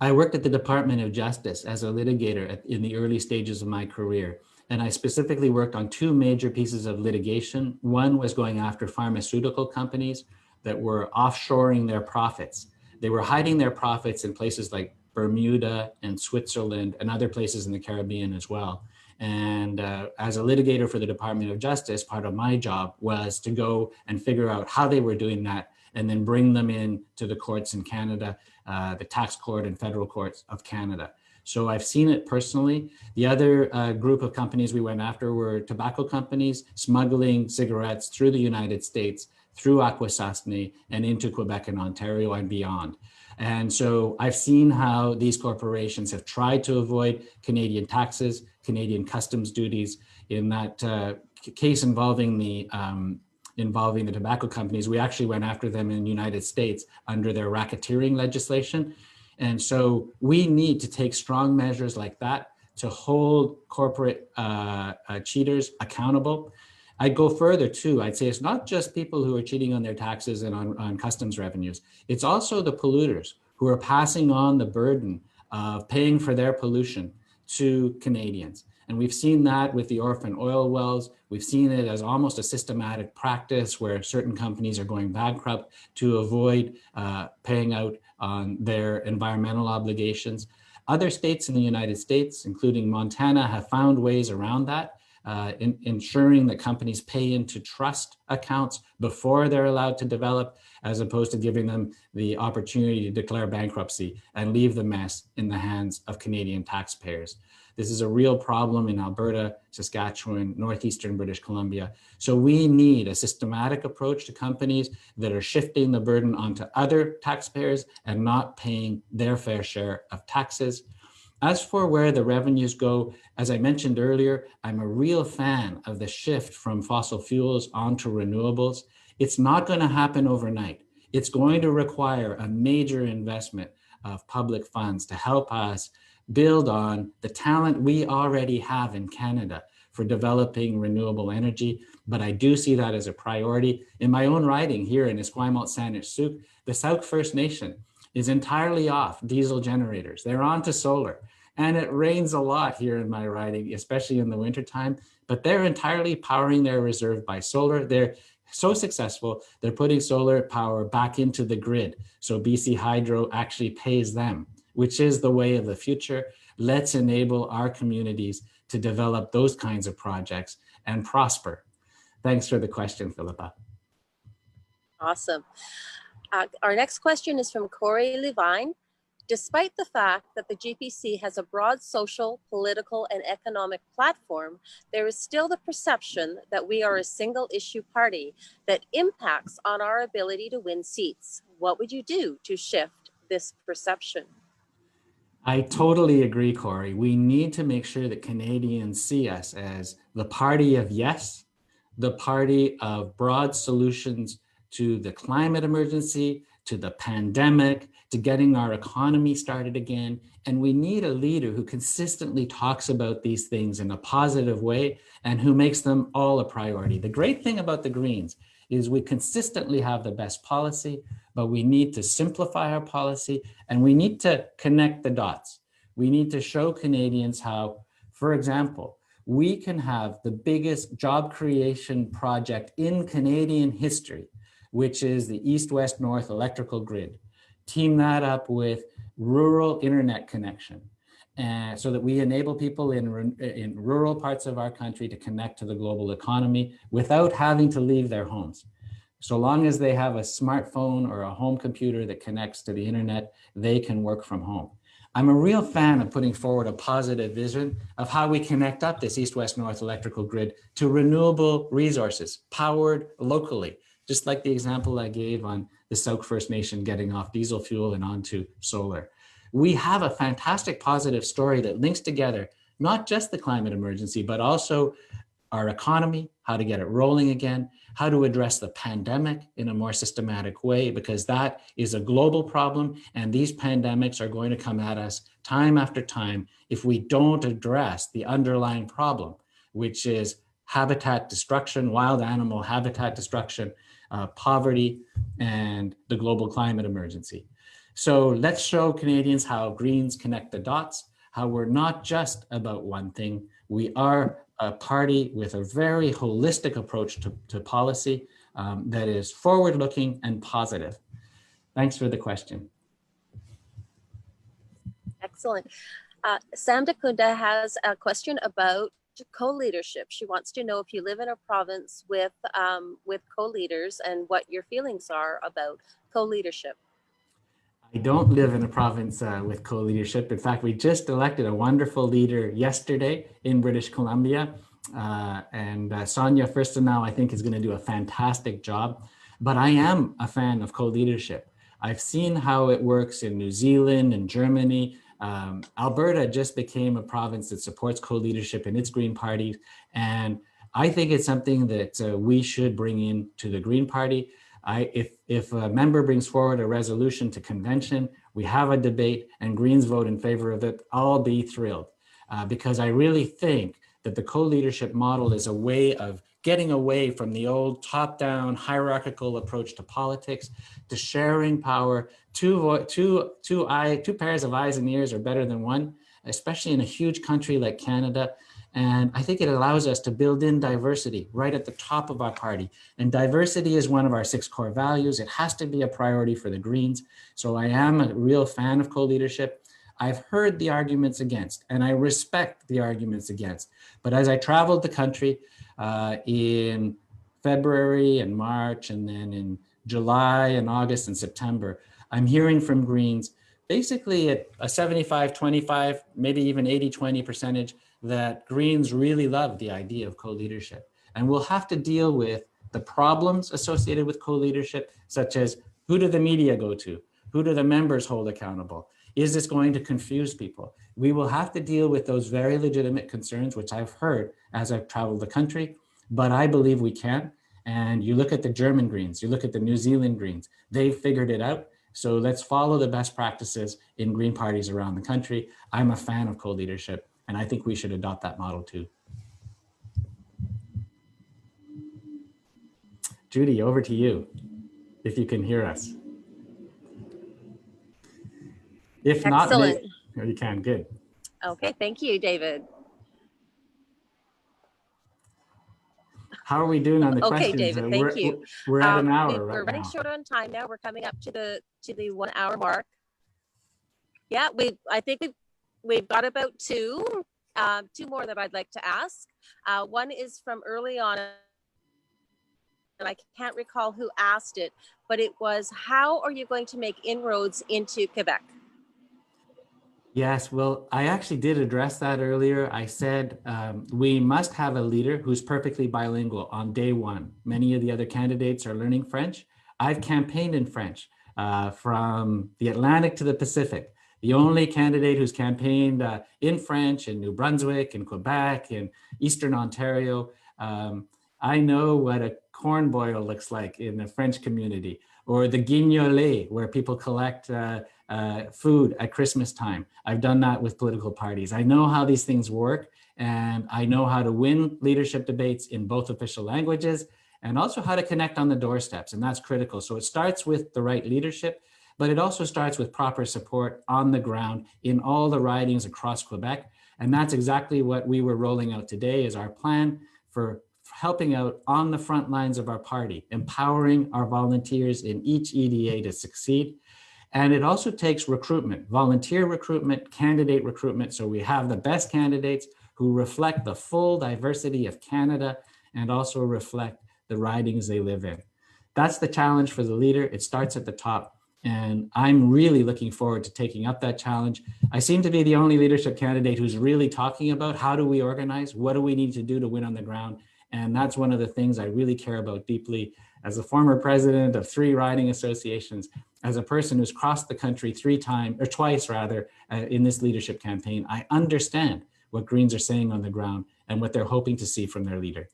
Speaker 2: I worked at the Department of Justice as a litigator in the early stages of my career. And I specifically worked on 2 major pieces of litigation. One was going after pharmaceutical companies that were offshoring their profits. They were hiding their profits in places like Bermuda and Switzerland and other places in the Caribbean as well. And as a litigator for the Department of Justice, part of my job was to go and figure out how they were doing that and then bring them in to the courts in Canada, the tax court and federal courts of Canada. So I've seen it personally. The other group of companies we went after were tobacco companies smuggling cigarettes through the United States, through Akwesasne and into Quebec and Ontario and beyond. And so I've seen how these corporations have tried to avoid Canadian taxes, Canadian customs duties. In that case involving the tobacco companies, we actually went after them in the United States under their racketeering legislation. And so we need to take strong measures like that to hold corporate cheaters accountable. I'd go further too. I'd say it's not just people who are cheating on their taxes and on customs revenues. It's also the polluters who are passing on the burden of paying for their pollution to Canadians. And we've seen that with the orphan oil wells. We've seen it as almost a systematic practice where certain companies are going bankrupt to avoid paying out on their environmental obligations. Other states in the United States, including Montana, have found ways around that, ensuring that companies pay into trust accounts before they're allowed to develop, as opposed to giving them the opportunity to declare bankruptcy and leave the mess in the hands of Canadian taxpayers. This is a real problem in Alberta, Saskatchewan, northeastern British Columbia. So we need a systematic approach to companies that are shifting the burden onto other taxpayers and not paying their fair share of taxes. As for where the revenues go, as I mentioned earlier, I'm a real fan of the shift from fossil fuels onto renewables. It's not going to happen overnight. It's going to require a major investment of public funds to help us build on the talent we already have in Canada for developing renewable energy. But I do see that as a priority. In my own riding here in Esquimalt-Saanich-Sooke, the Sauk First Nation is entirely off diesel generators. They're on to solar. And it rains a lot here in my riding, especially in the wintertime, but they're entirely powering their reserve by solar. They're so successful, they're putting solar power back into the grid. So BC Hydro actually pays them, which is the way of the future. Let's enable our communities to develop those kinds of projects and prosper. Thanks for the question, Philippa.
Speaker 1: Awesome. Our next question is from Corey Levine. Despite the fact that the GPC has a broad social, political, and economic platform, there is still the perception that we are a single issue party that impacts on our ability to win seats. What would you do to shift this perception?
Speaker 2: I totally agree, Corey. We need to make sure that Canadians see us as the party of yes, the party of broad solutions to the climate emergency, to the pandemic, to getting our economy started again. And we need a leader who consistently talks about these things in a positive way and who makes them all a priority. The great thing about the Greens is we consistently have the best policy, but we need to simplify our policy and we need to connect the dots. We need to show Canadians how, for example, we can have the biggest job creation project in Canadian history, which is the east-west-north electrical grid. Team that up with rural internet connection, and so that we enable people in rural parts of our country to connect to the global economy without having to leave their homes. So long as they have a smartphone or a home computer that connects to the internet, they can work from home. I'm a real fan of putting forward a positive vision of how we connect up this east-west-north electrical grid to renewable resources powered locally, just like the example I gave on the Sauk First Nation getting off diesel fuel and onto solar. We have a fantastic positive story that links together not just the climate emergency, but also our economy, how to get it rolling again, how to address the pandemic in a more systematic way, because that is a global problem. And these pandemics are going to come at us time after time if we don't address the underlying problem, which is habitat destruction, wild animal habitat destruction, poverty, and the global climate emergency. So let's show Canadians how Greens connect the dots, how we're not just about one thing. We are a party with a very holistic approach to policy that is forward-looking and positive. Thanks for the question.
Speaker 1: Excellent. Sam Dakunda has a question about co-leadership. She wants to know if you live in a province with co-leaders and what your feelings are about co-leadership.
Speaker 2: I don't live in a province with co-leadership. In fact, we just elected a wonderful leader yesterday in British Columbia. Sonia Furstenau, I think, is going to do a fantastic job. But I am a fan of co-leadership. I've seen how it works in New Zealand and Germany. Alberta just became a province that supports co-leadership in its Green Party. And I think it's something that we should bring in to the Green Party. If a member brings forward a resolution to convention, we have a debate and Greens vote in favor of it, I'll be thrilled. Because I really think that the co-leadership model is a way of getting away from the old top-down hierarchical approach to politics, to sharing power. Two pairs of eyes and ears are better than one, especially in a huge country like Canada. And I think it allows us to build in diversity right at the top of our party. And diversity is one of our 6 core values. It has to be a priority for the Greens. So I am a real fan of co-leadership. I've heard the arguments against, and I respect the arguments against. But as I traveled the country in February and March, and then in July and August and September, I'm hearing from Greens basically at a 75-25, maybe even 80-20 percentage, that Greens really love the idea of co-leadership. And we'll have to deal with the problems associated with co-leadership, such as who do the media go to? Who do the members hold accountable? Is this going to confuse people? We will have to deal with those very legitimate concerns, which I've heard as I've traveled the country, but I believe we can. And you look at the German Greens, you look at the New Zealand Greens, they've figured it out. So let's follow the best practices in Green parties around the country. I'm a fan of co-leadership, and I think we should adopt that model too. Judy, over to you, if you can hear us. If not, you can, good.
Speaker 1: Okay, thank you, David.
Speaker 2: How are we doing on the
Speaker 1: Okay,
Speaker 2: questions?
Speaker 1: David, thank you.
Speaker 2: We're at an hour
Speaker 1: We're
Speaker 2: right
Speaker 1: running
Speaker 2: now.
Speaker 1: short on time now. We're coming up to the 1 hour mark. Yeah, I think we've got about two more that I'd like to ask. One is from early on, and I can't recall who asked it, but it was, how are you going to make inroads into Quebec?
Speaker 2: Yes, well, I actually did address that earlier. I said we must have a leader who's perfectly bilingual on day one. Many of the other candidates are learning French. I've campaigned in French from the Atlantic to the Pacific. The only candidate who's campaigned in French in New Brunswick, in Quebec, in Eastern Ontario. I know what a corn boil looks like in the French community, or the guignolet, where people collect food at Christmas time. I've done that with political parties. I know how these things work, and I know how to win leadership debates in both official languages, and also how to connect on the doorsteps, and that's critical. So it starts with the right leadership, but it also starts with proper support on the ground in all the ridings across Quebec. And that's exactly what we were rolling out today is our plan for helping out on the front lines of our party, empowering our volunteers in each EDA to succeed. And it also takes recruitment, volunteer recruitment, candidate recruitment. So we have the best candidates who reflect the full diversity of Canada and also reflect the ridings they live in. That's the challenge for the leader. It starts at the top. And I'm really looking forward to taking up that challenge. I seem to be the only leadership candidate who's really talking about how do we organize? What do we need to do to win on the ground? And that's one of the things I really care about deeply. As a former president of 3 riding associations, as a person who's crossed the country twice in this leadership campaign, I understand what Greens are saying on the ground and what they're hoping to see from their leader.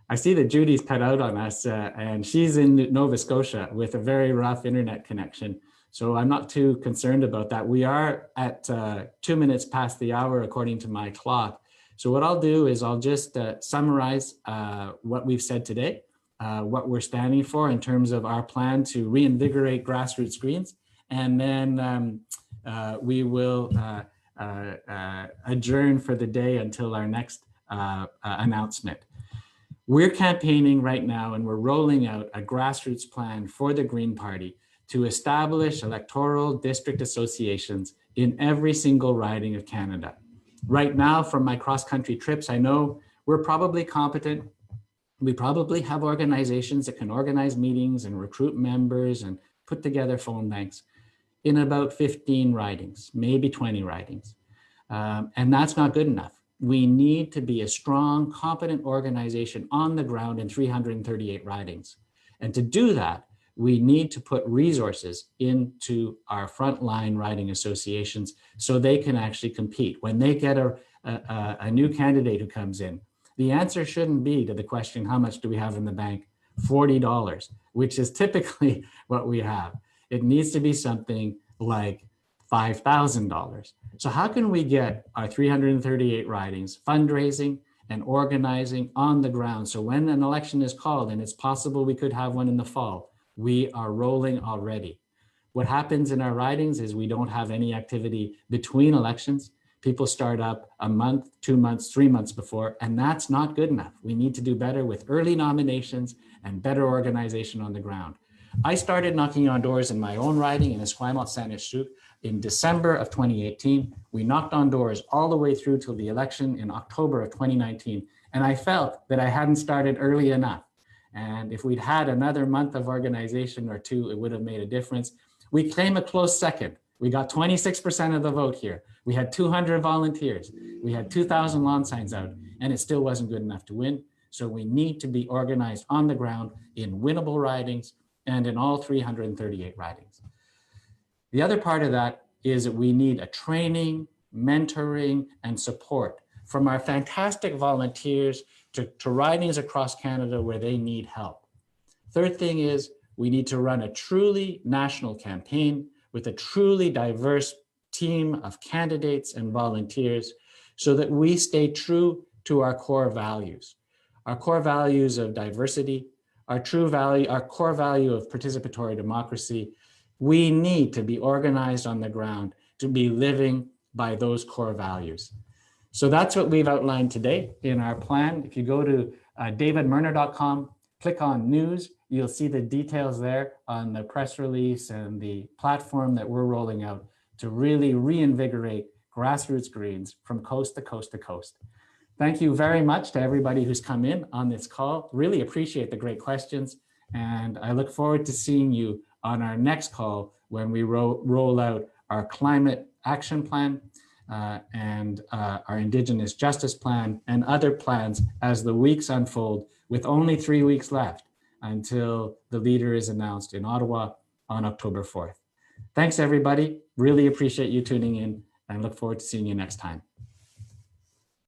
Speaker 2: I see that Judy's cut out on us and she's in Nova Scotia with a very rough internet connection. So I'm not too concerned about that. We are at 2 minutes past the hour, according to my clock. So what I'll do is I'll just summarize what we've said today, what we're standing for in terms of our plan to reinvigorate Grassroots Greens. And then we will adjourn for the day until our next announcement. We're campaigning right now and we're rolling out a grassroots plan for the Green Party to establish electoral district associations in every single riding of Canada. Right now, from my cross-country trips, I know we're probably competent. We probably have organizations that can organize meetings and recruit members and put together phone banks in about 15 ridings, maybe 20 ridings. And that's not good enough. We need to be a strong, competent organization on the ground in 338 ridings. And to do that, we need to put resources into our frontline riding associations so they can actually compete. When they get a new candidate who comes in, the answer shouldn't be to the question, how much do we have in the bank? $40, which is typically what we have. It needs to be something like $5,000. So how can we get our 338 ridings, fundraising and organizing on the ground? So when an election is called, and it's possible we could have one in the fall, we are rolling already. What happens in our ridings is we don't have any activity between elections. People start up a month, 2 months, 3 months before, and that's not good enough. We need to do better with early nominations and better organization on the ground. I started knocking on doors in my own riding in Esquimalt-Saint-Nicholas in December of 2018. We knocked on doors all the way through till the election in October of 2019. And I felt that I hadn't started early enough. And if we'd had another month of organization or two, it would have made a difference. We came a close second. We got 26% of the vote here. We had 200 volunteers. We had 2,000 lawn signs out, and it still wasn't good enough to win. So we need to be organized on the ground in winnable ridings and in all 338 ridings. The other part of that is that we need a training, mentoring, and support from our fantastic volunteers to ridings across Canada where they need help. Third thing is we need to run a truly national campaign with a truly diverse team of candidates and volunteers so that we stay true to our core values of diversity, our core value of participatory democracy. We need to be organized on the ground to be living by those core values. So that's what we've outlined today in our plan. If you go to davidmerner.com. Click on news. You'll see the details there on the press release and the platform that we're rolling out to really reinvigorate grassroots Greens from coast to coast to coast. Thank you very much to everybody who's come in on this call. Really appreciate the great questions. And I look forward to seeing you on our next call when we roll out our climate action plan and our Indigenous justice plan and other plans as the weeks unfold, with only 3 weeks left until the leader is announced in Ottawa on October 4th. Thanks, everybody. Really appreciate you tuning in and look forward to seeing you next time.